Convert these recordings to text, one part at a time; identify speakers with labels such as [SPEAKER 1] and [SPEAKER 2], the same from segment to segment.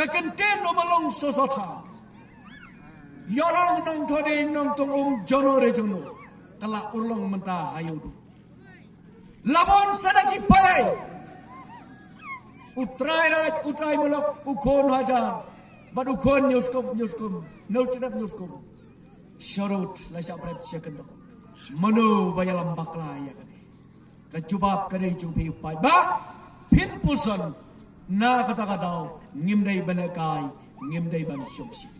[SPEAKER 1] kekenten no melong sosota yorong nong thode nong tong jono re jono kala urlong menta ayudu labon sadaki pai utrai molok ukon hajar bad ukon nyuskum no tidak nyuskum syarut la syabrat syakendo manu bayalam bakla ya kani kejubab kani jupi pai ba pin puson na kata-kata ngimdai banakai ngimdai ban syumsit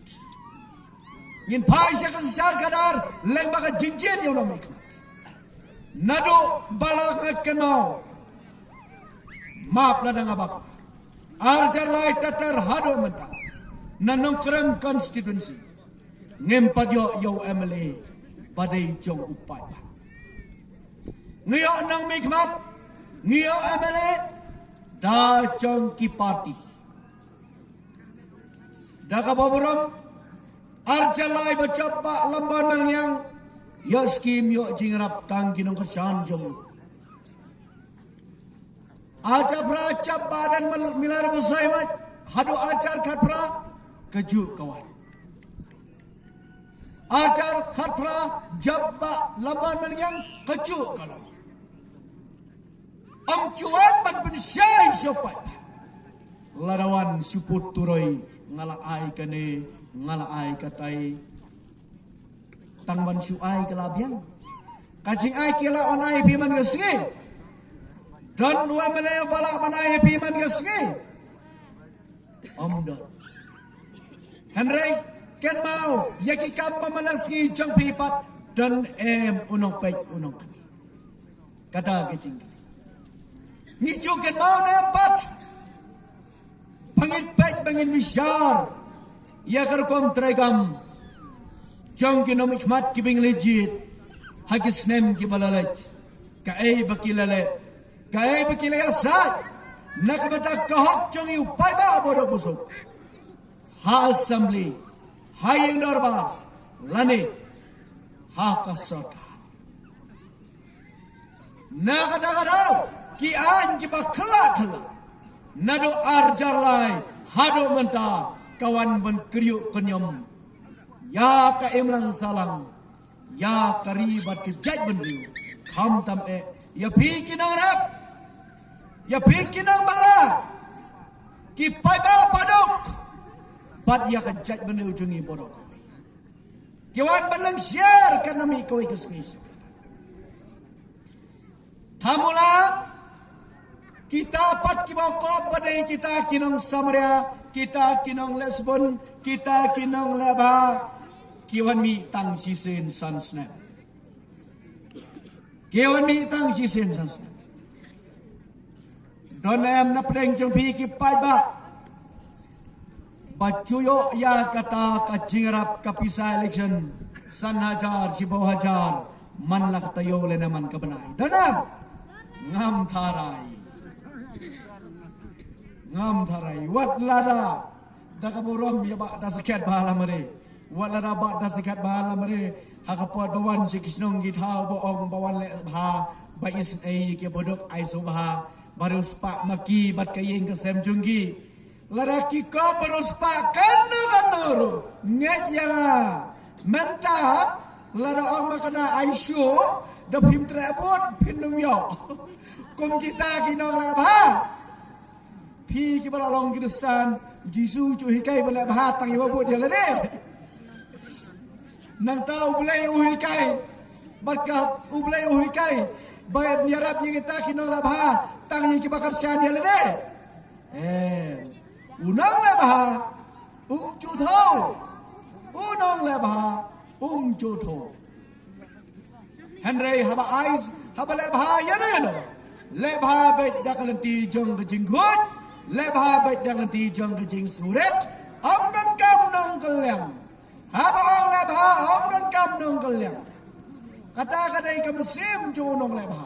[SPEAKER 1] ngin pai syakan syar kadar lembaka jinjin yang namik nado balak kenau maaf ladang abak arjar lai tatar hado menta nanong krem konstitusi ngempad yo MLA padai jong upai ngiyo nang mikmat ngiyo MLA da jong ki parti da kababuram arjalai bacaba lambanang yang yo skim yo jingrap kang ginong kesan jong ajar beracap badan milar besai mat hadu ajar khatpra keju kawan ajar khatpra jabba lamban mengyang keju kalau am cuan ban pensyai sopat larawan suput turoi ngala ai kane ngala ai katai tangban su ai kelabiang kacing ai kila on ai piman gesngi dan dua melaya balak manai piman gesngi omdo Henry ken mau yaki kam pamalasngi jang pipat dan unong pek unong kami kata kecing ni ken mau dapat pangit pek pangin misyar ya kerkom tregam jang kinom ikmat kibing legit hagis nem kibalalet kae bakilale kae bakilaya sat nakabata kahok jang upai ba bodo busuk ha assembly ha darbar lane ha kasaka na kata ki an ki bakla khala nado arjar lai hado menta kawan ban kriuk kenyom ya ka emlang salang ya karibat ke jaj bendu kham tam ya pikinang rap ya pikinang bala ki pada padok pat ya ka jaj bendu jungi bodok kiwan balang share kanami koi kesngis thamula kita pat kibokop badai kita kinong Samaria kita kinong Lesbon kita kinong Leba kiwan mi tang sisen sansna kiwan mi tang sisen sansna donem na preng jompi ki paiba bacuyo ya kata kajingrap kapisa election san hajar sibaw hajar manlak tayo le naman kabanay donam ngam tharai wat lada da kaburom ya ba da sakat bahala mare wat lada ba da sakat bahala mare hakapot bawan si kisnong githau bo ong bawan le bha ba is ai ke bodok ai so bha barus pak maki bat kayeng ke sem junggi lada ki ko barus pak kanu nget ya menta lada ong makana ai shu da phim trebot phinum yo kum kita kinong la bhaพี่กิบลองกินสถานจิซูจุฮิไกบลบาตังยบบุเดียละเด้นังตาอุบเลยอุฮิไกบัดกับอุบเลยอุฮิไกบายเนียรับยิงตาคินองละบาตังยิกิbakar syanเดียละเด้unang la bha chu tho unang la bha chu tho Henry haba eyes haba la bha ya ne lo la bha be dakalanti jong jinggut lebha baik dengan tijong kejing suret om dan kam nong keliang apa ong lebha om dan kam nong keliang kata kadai ke musim jo nong lebha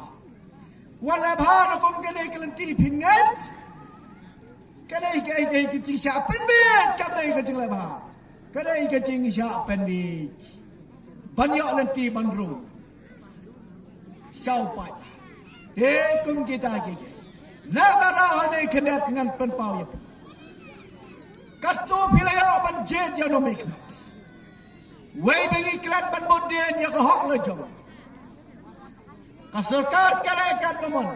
[SPEAKER 1] wal lebha no kom kadai kelenti pingat kadai kejing sya penbet kadai kejing lebha kadai kejing sya penbet banyak lenti bandru saupai kum kita keke nak ada hane kenet dengan penpau ya. jet yang nomik. Wei bengi kelat ban modern yang kehok lejong. Kaserkat kalekat bamon.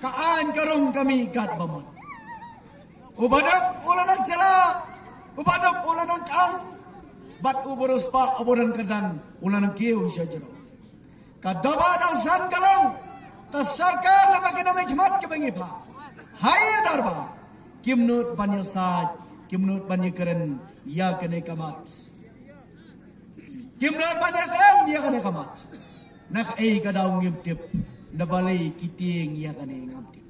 [SPEAKER 1] Kaan karung kami kat bamon. Ubadak ulanan cela. Ubadak ulanan kang. Bat uburus pak uburan kedan ulanan kiu syajero. Kadaba dang san galang. Kasarkar lama kena hikmat ke bengi pa. Hai darba. Kimnut banyak saj. Kimnut banyak keren. Ya kena kamat. Kimnut banyak keren. Ya kena kamat. Nak kadaung ngimtip. Nabalay kiting ya kena ngamtip.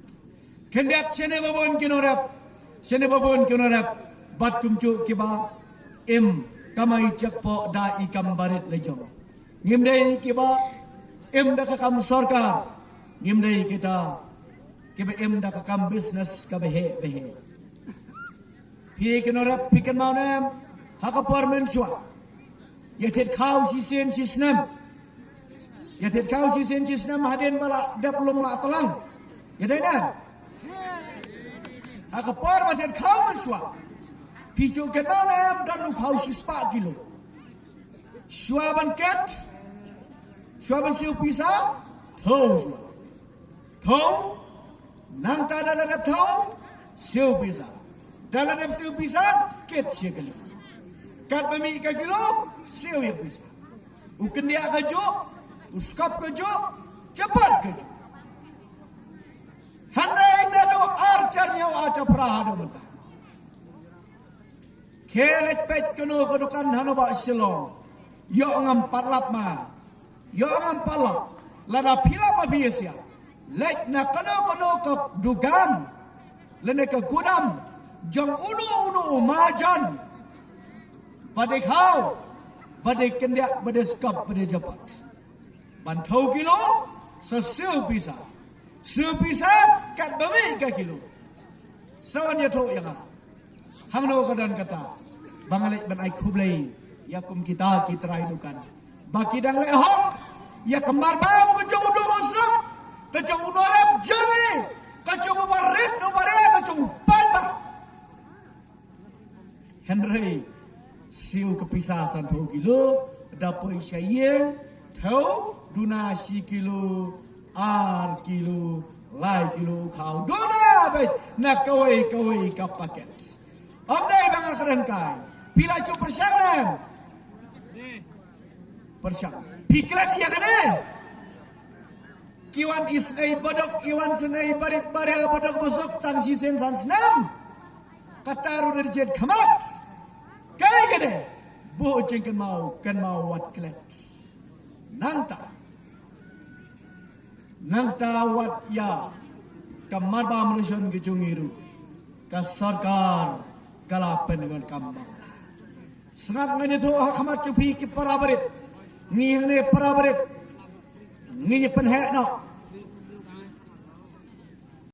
[SPEAKER 1] Kendak sene babon kinorap. Sene babon kinorap. Bat kumcuk kiba. Kamay jakpo da ikam barit lejong. Ngimday kiba. Da kakam sorkar. Ngimday kita. Kiba da kakam business kabehe behe. Pi kinorap pikan maunam. Hakapar mensua. Yatit kau sisen sisnam. Yatit kau sisen sisnam hadin bala daplum la telang. Yadainan. Hakapar batit kau mensua. Picu kenal dan lu kau sispa kilo. Suaban ket. Suaban siu pisa. Thau. Thau. Nang ta dalam dap thau. Siu pisa. Dalam dap siu pisa. Ket siu kilo. Kat bami ka kilo. Siu ya pisa. Uken dia kajo. Uskap kajo. Cepat kajo. Handai nado archernya aja prahado mentah. Kelet pet keno kedukan hano ba silong. Yo ngam palap ma. Yo ngam palap. Lada pila ma biasa. Lek na keno ke dugan. Lene ke gudam. Jang unu majan. Pada kau. Pada kendak pada skap pada japat. Bantau kilo. Sesiu pisa. Siu pisa kat bami ke kilo. Sawannya tu yang apa. Hangno kadan kata. Bangalik ban ai kublai ya kum kita rai dukan. Baki dang le hok ya kemar bam ke jong do masuk. Ke jong norap jami. Ke jong barit do bare ke jong palba. Henry siu kepisah 1 kilo dapoi syayeng thau duna si kilo ar kilo lai kilo kau dona bet nak kawai kap paket. Abdai bang akran kai. Pila cu persyang. Persyang. Piklat dia kena. Kiwan isnai badok, kiwan senai barit barel badok besok tang sisen san senam. Kataru derjet kamat. Kai kena. Bu jengken kan mau wat klet. Nangta wat ya. Kamar ba Malaysian kecungiru. Kasarkar kalapan dengan kambang. Sengat ngani tu hakamat cupi ki para barit. Ngi ngani para barit. Ngi penhek nak.